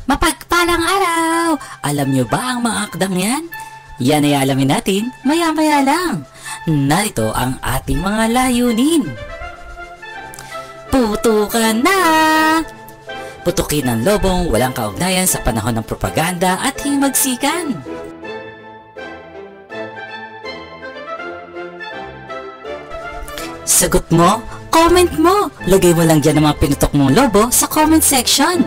Mapagpalang araw! Alam nyo ba ang mga akdang yan? Yan ay alamin natin maya-maya lang. Narito ang ating mga layunin. Putukan na! Putukin ang lobong walang kaugnayan sa panahon ng propaganda at himagsikan. Sagot mo? Comment mo! Lagay mo lang dyan ang mga pinutok mong lobo sa comment section.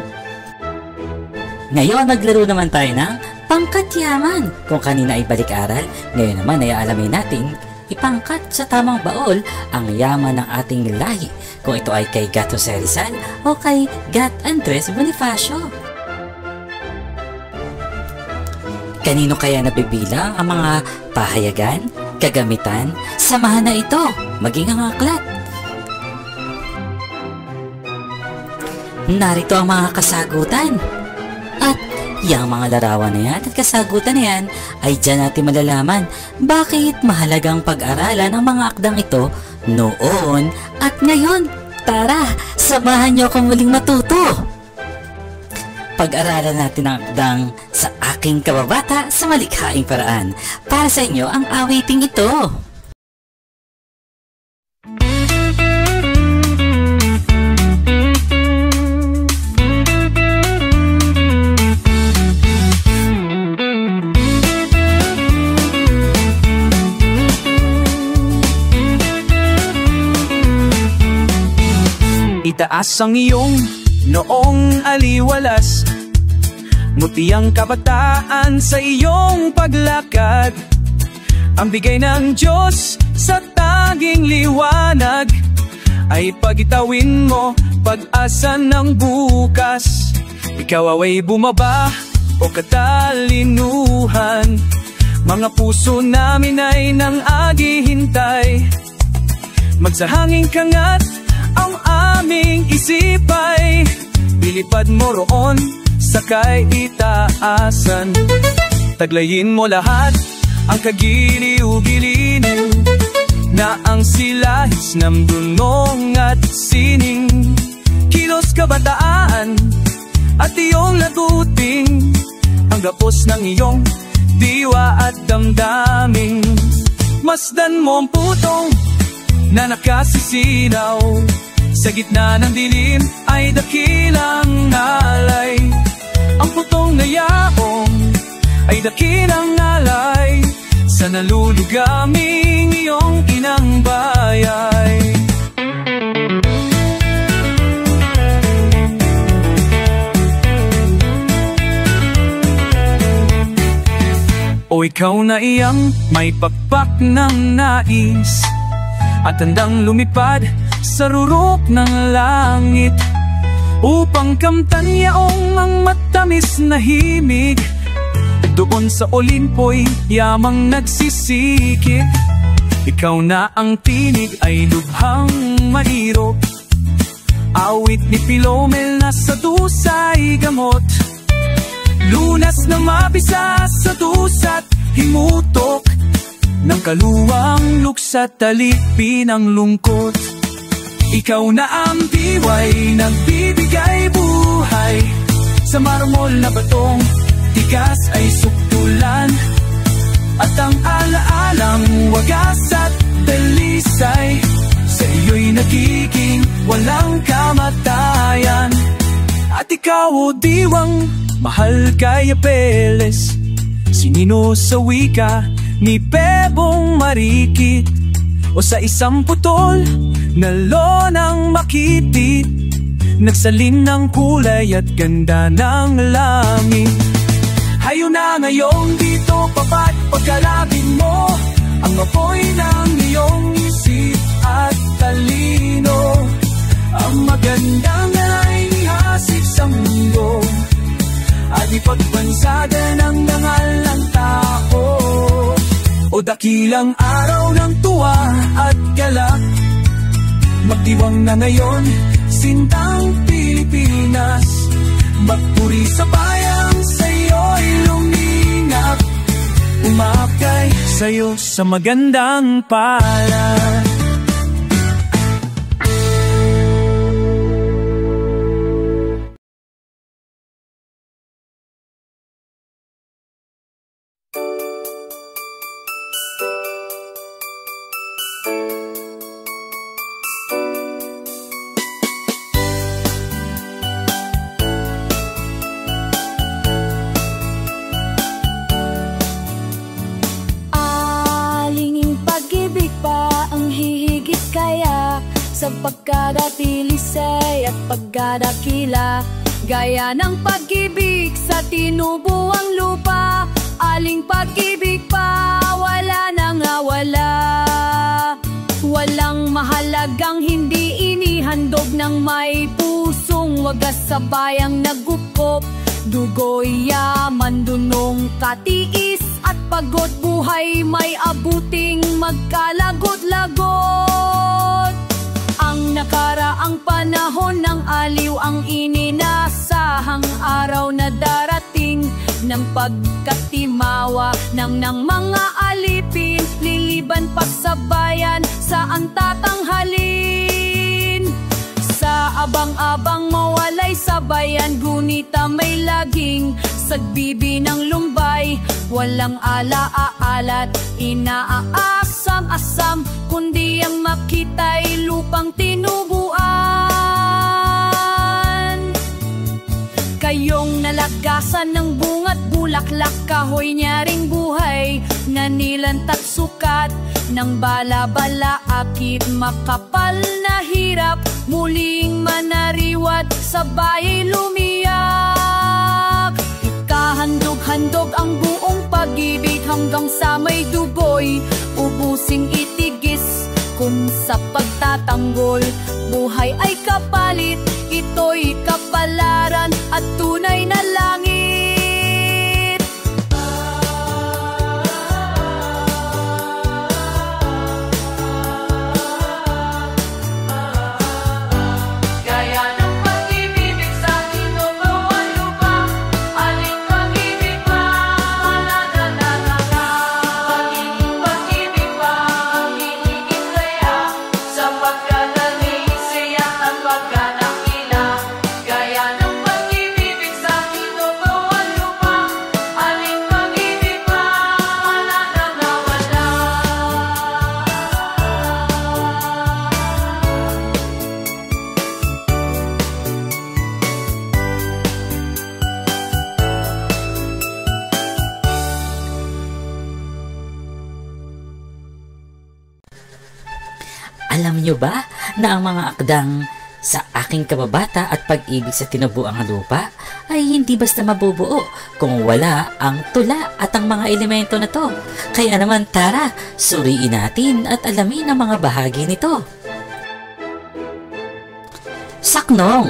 Ngayon maglaro naman tayo ng pangkat yaman. Kung kanina ay balik-aral, ngayon naman ay alamin natin ipangkat sa tamang baol ang yaman ng ating lahi. Kung ito ay kay Gat Jose Rizal o kay Gat Andres Bonifacio. Kanino kaya nabibilang ang mga pahayagan, kagamitan, samahan na ito, maging ang aklat. Narito ang mga kasagutan. At yung mga larawan na yan at kasagutan na yan ay dyan natin malalaman bakit mahalagang pag-aralan ang mga akdang ito noon at ngayon. Tara, samahan niyo akong muling matuto. Pag-aralan natin ang akdang Sa Aking Kababata sa Malikhaing Paraan. Para sa inyo ang awiting ito. Itaas ang iyong noong aliwalas, muti ang kabataan sa iyong paglakad. Ang bigay ng Diyos sa taging liwanag ay pagitawin mo pag-asa ng bukas. Ikaw away bumaba o katalinuhan, mga puso namin ay nang aghihintay. Magsahanging kangat ang aming isipay, bilipad mo roon sakay itaasan. Taglayin mo lahat ang kagiliw-giliw na ang silahis ng dunong at sining. Kilos kabataan at iyong laguting ang gapos ng iyong diwa at damdaming. Masdan mo ang putong na nakasisinaw sa gitna ng dilim ay dakilang alay. Ang putong na yaong ay dakilang alay sa nalulugaming iyong inang bayay. O ikaw na iyang may pakpak ng nais at handang lumipad sa rurok ng langit upang kamtan yaong ang matamis na himig. Doon sa Olimpo'y yamang nagsisikip. Ikaw na ang tinig ay lubhang mahirap, awit ni Filomel na sa dusay gamot. Lunas na mabisa sa dusat himutok ng kaluwang luksat talipin ang lungkot. Ikaw na ang diway nagbibigay buhay sa marmol na batong tigas ay suktulan, at ang alaalang wagas at dalisay sa iyo'y nagiging walang kamatayan. At ikaw o diwang mahal kay Apeles, sinino sa wika ni Bebong Marikit, o sa isang putol na lonang makitit, nagsalin ng kulay at ganda ng langit. Hayo na ngayong dito papat pagkalapin mo ang apoy ng iyong isip at talino. Ang magandang ay ihasik sa mundo at ipagbansada ng dangal ng tao. O dakilang araw ng tuwa at galak, magdiwang na ngayon sintang Pilipinas. Magpuri sa bayang sa'yo'y lumingap, umakay sa'yo sa magandang palad. pagdadakila. Gaya ng pag-ibig sa tinubuang lupa, aling pag-ibig pa wala nang nawala. Walang mahalagang hindi inihandog ng may pusong wagas sa bayang nagupkop. Dugo'y yaman, dunong katiis at pagod, buhay may abuting magkalagot-lagot. Ang nakaraang panahon ng aliw ang ininasahang araw na darating ng pagkatimawa ng mga alipin, liliban pa sa bayan saan tatanghalin. Sa abang-abang mawalay sa bayan, gunita may laging sagbibi ng lumbay. Walang ala-aalat, inaasam-asam, kundi ang makita'y lupang tinubuan. Kayong nalagasan ng bunga't bulaklak, kahoy nyaring buhay, nanilantat sukat ng bala-bala, akit makapal na hirap, muling manariwat, sabay lumiyak. Kahandog-handog ang buong pag-ibig hanggang sa may dugoy, ubusing itigis kung sa pagtatanggol. Buhay ay kapalit, ito'y kapalaran at tunay na langit. Alam nyo ba na ang mga akdang Sa Aking Kababata at Pag-ibig sa Tinubuang Lupa ay hindi basta mabubuo kung wala ang tula at ang mga elemento na to. Kaya naman tara, suriin natin at alamin ang mga bahagi nito. Saknong,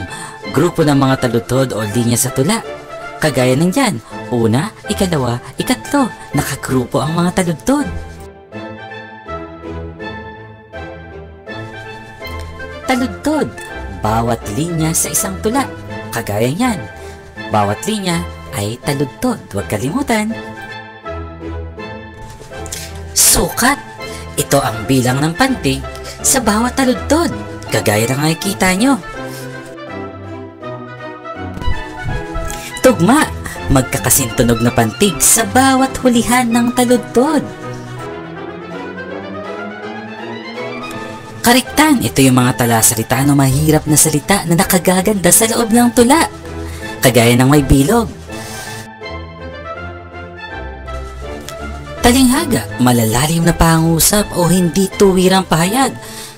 grupo ng mga talutod o linya sa tula. Kagaya ng dyan, una, ikalawa, ikatlo, nakagrupo ang mga taludtod. Taludtod, bawat linya sa isang tula. Kagaya niyan, bawat linya ay taludtod, huwag kalimutan. Sukat, ito ang bilang ng pantig sa bawat taludtod, kagaya ng nakikita nyo. Tugma, magkakasintunog na pantig sa bawat hulihan ng taludtod. Kariktan, ito yung mga talasalita na mahirap na salita na nakagaganda sa loob ng tula, kagaya ng may bilog. Talinghaga, malalalim na pangusap o hindi tuwirang pahayag.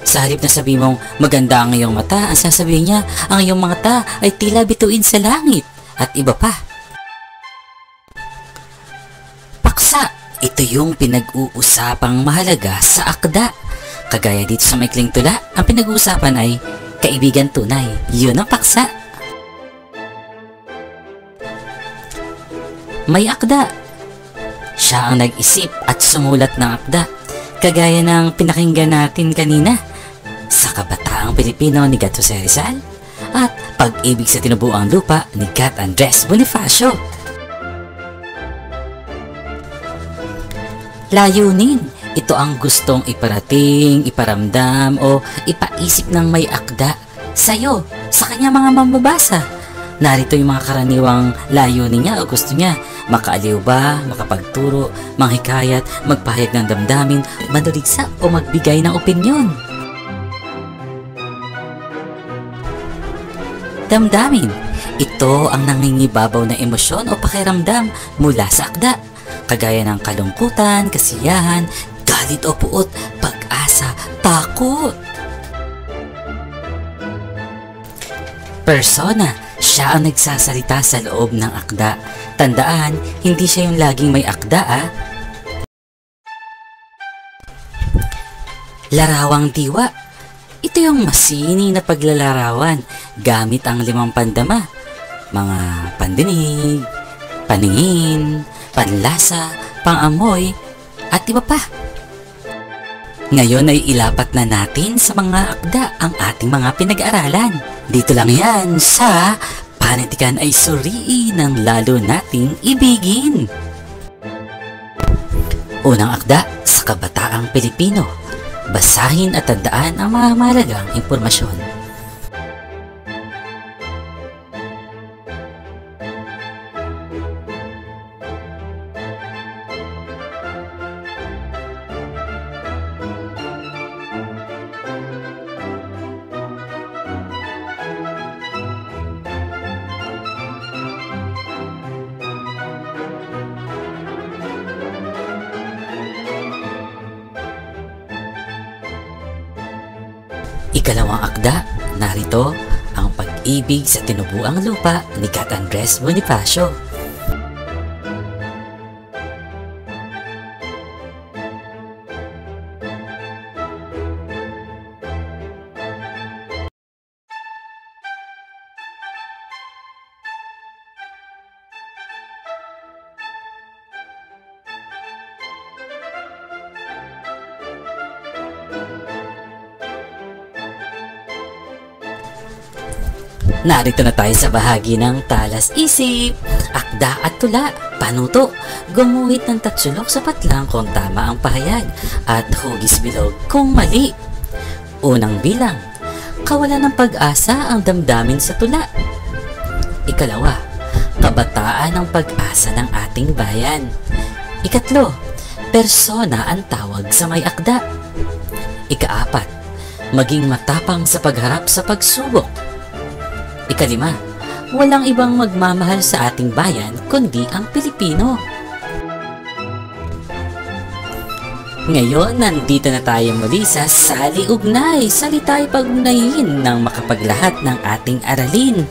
Sa halip na sabi mong maganda ang iyong mata, ang sasabihin niya ang iyong mata ay tila bituin sa langit at iba pa. Paksa, ito yung pinag-uusapang mahalaga sa akda. Kagaya dito sa maikling tula, ang pinag-uusapan ay kaibigan tunay. Yun ang paksa. May akda. Siya ang nag-isip at sumulat ng akda. Kagaya ng pinakinggan natin kanina sa Kabataang Pilipino ni Gat Jose Rizal at Pag-ibig sa Tinubuang Lupa ni Gat Andres Bonifacio. Layunin, ito ang gustong iparating, iparamdam o ipaisip ng may akda sa'yo, sa kanya mga mambabasa. Narito yung mga karaniwang layunin niya o gusto niya. Makaaliw ba, makapagturo, manghikayat, magpahayag ng damdamin, manuligsa o magbigay ng opinyon. Damdamin, ito ang nangingibabaw na emosyon o pakiramdam mula sa akda. Kagaya ng kalungkutan, kasiyahan, galit o puot, pag-asa, takot. Persona, siya ang nagsasalita sa loob ng akda. Tandaan, hindi siya yung laging may akda Larawang diwa. Ito yung masining na paglalarawan gamit ang 5 pandama. Mga pandinig, paningin, panlasa, pangamoy, at iba pa. Ngayon ay ilapat na natin sa mga akda ang ating mga pinag-aralan. Dito lang yan sa Panitikan ay Suriin ng Lalo Nating Ibigin. Unang akda sa Kabataang Pilipino. Basahin at tandaan ang mga mahalagang impormasyon. Ikalawang akda, narito ang Pag-ibig sa Tinubuang Lupa ni Cat Andres Bonifacio. Narito na tayo sa bahagi ng talas-isip, akda at tula, panuto, gumuhit ng tatsulok sapat lang kung tama ang pahayag, at hugis bilog kung mali. Unang bilang, kawalan ng pag-asa ang damdamin sa tula. Ikalawa, kabataan ang pag-asa ng ating bayan. Ikatlo, persona ang tawag sa may akda. Ikaapat, maging matapang sa pagharap sa pagsubok. Ikalima, walang ibang magmamahal sa ating bayan kundi ang Pilipino. Ngayon, nandito na tayo muli sa Sali-Ugnay. Salita'y pag-ugnayin ng makapaglahat ng ating aralin.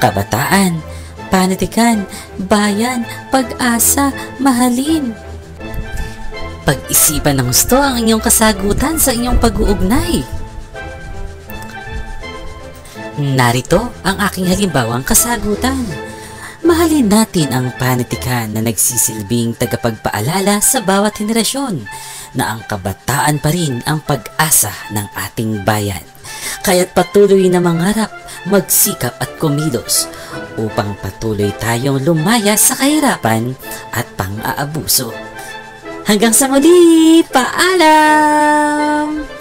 Kabataan, panitikan, bayan, pag-asa, mahalin. Pag-isipan ng gusto ang inyong kasagutan sa inyong pag-uugnay. Narito ang aking halimbawang kasagutan. Mahalin natin ang panitikan na nagsisilbing tagapagpaalala sa bawat henerasyon na ang kabataan pa rin ang pag-asa ng ating bayan. Kaya't patuloy na mangarap, magsikap at kumilos upang patuloy tayong lumaya sa kahirapan at pang-aabuso. Hanggang sa muli, paalam!